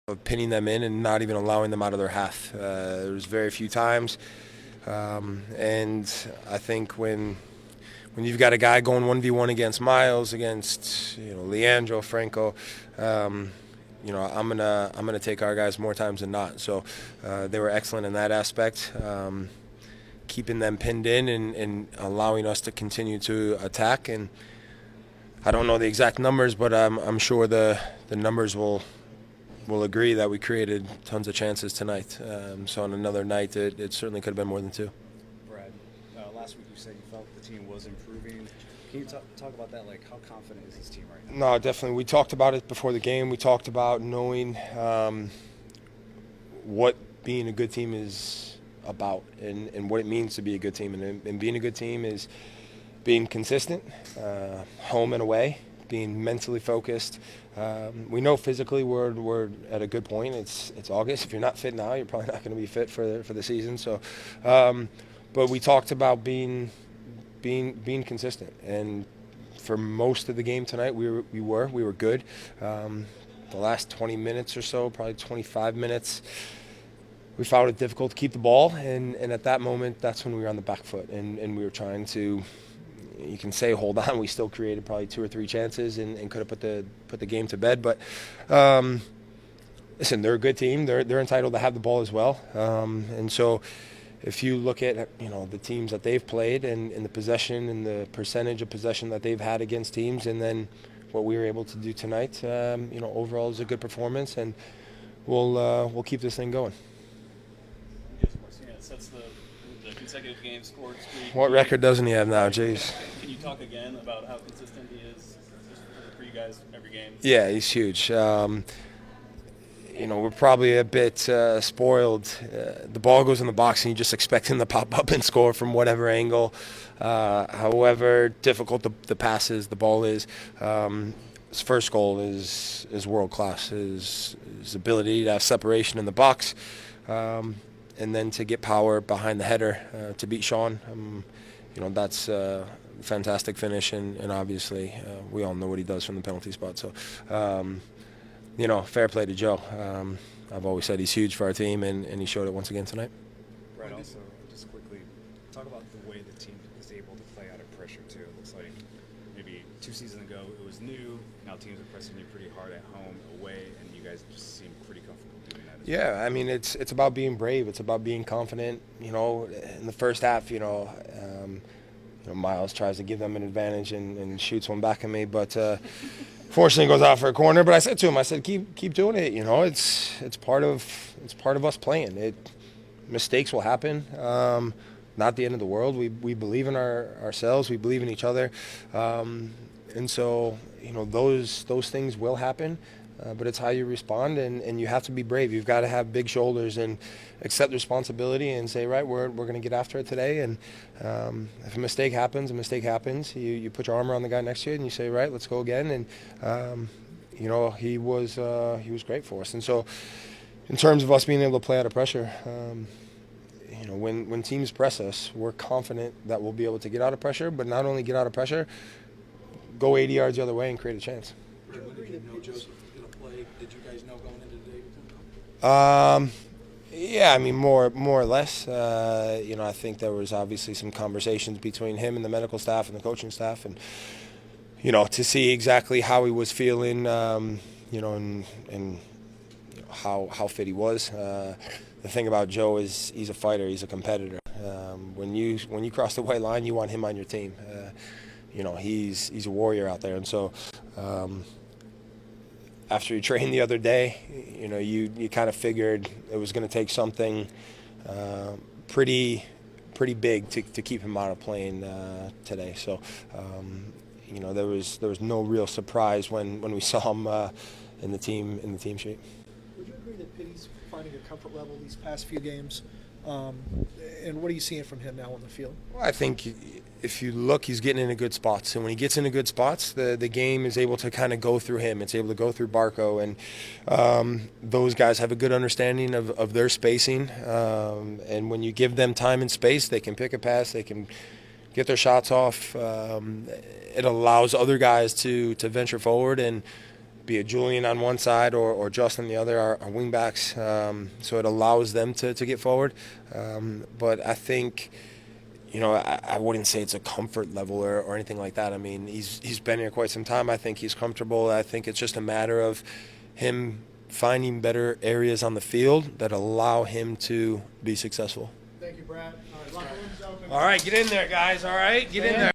of pinning them in and not even allowing them out of their half. There was very few times, and I think when you've got a guy going 1v1 against Miles, against Leandro, Franco, I'm gonna take our guys more times than not. So they were excellent in that aspect, keeping them pinned in and allowing us to continue to attack. And I don't know the exact numbers, but I'm sure the numbers will agree that we created tons of chances tonight. So on another night, it certainly could have been more than two. Brad, last week you said you felt the team was improving. Can you talk about that? Like, how confident is this team right now? No, definitely. We talked about it before the game. We talked about knowing what being a good team is about and what it means to be a good team. And being a good team is being consistent, home and away, being mentally focused. We know physically we're at a good point. It's August. If you're not fit now, you're probably not going to be fit for the season. So, but we talked about being consistent, and for most of the game tonight, we were good. The last 20 minutes or so, probably 25 minutes, we found it difficult to keep the ball, and at that moment, that's when we were on the back foot, and we were trying to. You can say hold on. We still created probably 2 or 3 chances and could have put the game to bed. But listen, they're a good team. They're entitled to have the ball as well. And so, if you look at the teams that they've played and the possession and the percentage of possession that they've had against teams, and then what we were able to do tonight, overall is a good performance, and we'll keep this thing going. Sets the consecutive game scored streak. What record doesn't he have now? Jeez. Can you talk again about how consistent he is just for you guys every game? Yeah, he's huge. We're probably a bit spoiled. The ball goes in the box and you just expect him to pop up and score from whatever angle. However difficult the pass is, the ball is. His first goal is world class. His ability to have separation in the box. And then to get power behind the header to beat Sean, that's a fantastic finish, and obviously we all know what he does from the penalty spot. So, fair play to Joe. I've always said he's huge for our team, and he showed it once again tonight. Right. Also, just quickly, talk about the way the team is able to play out of pressure too. It looks like maybe 2 seasons ago it was new. Now teams are pressing you pretty hard at home, away, and you guys just seem pretty comfortable doing that. Yeah, I mean, it's about being brave. It's about being confident. In the first half, Miles tries to give them an advantage and shoots one back at me, but fortunately goes out for a corner. But I said to him, keep doing it. It's part of us playing. Mistakes will happen. Not the end of the world. We believe in ourselves. We believe in each other, and so those things will happen. But it's how you respond, and you have to be brave. You've got to have big shoulders and accept responsibility and say, right, we're going to get after it today. And if a mistake happens, a mistake happens. You put your arm around the guy next to you and you say, right, let's go again. And he was great for us. And so, in terms of us being able to play out of pressure, when teams press us, we're confident that we'll be able to get out of pressure. But not only get out of pressure, go 80 yards the other way and create a chance. Did you know Joseph was going to play? Did you guys know going into the day? Yeah, I mean, more or less. I think there was obviously some conversations between him and the medical staff and the coaching staff, and to see exactly how he was feeling, and how fit he was. The thing about Joe is he's a fighter. He's a competitor. When you cross the white line, you want him on your team. He's a warrior out there, and so. After he trained the other day, you kind of figured it was going to take something pretty big to keep him out of playing today. So, there was no real surprise when we saw him in the team sheet. Would you agree that Pitty's finding a comfort level these past few games? And what are you seeing from him now on the field? Well, I think if you look, he's getting into good spots. And when he gets into good spots, the game is able to kind of go through him. It's able to go through Barco. And those guys have a good understanding of their spacing. And when you give them time and space, they can pick a pass. They can get their shots off. It allows other guys to venture forward and be it Julian on one side or Justin on the other, our wingbacks. So it allows them to get forward. But I think, I wouldn't say it's a comfort level or anything like that. I mean, he's been here quite some time. I think he's comfortable. I think it's just a matter of him finding better areas on the field that allow him to be successful. Thank you, Brad. All right, locker room's open. All right, get in there, guys. All right, get in there.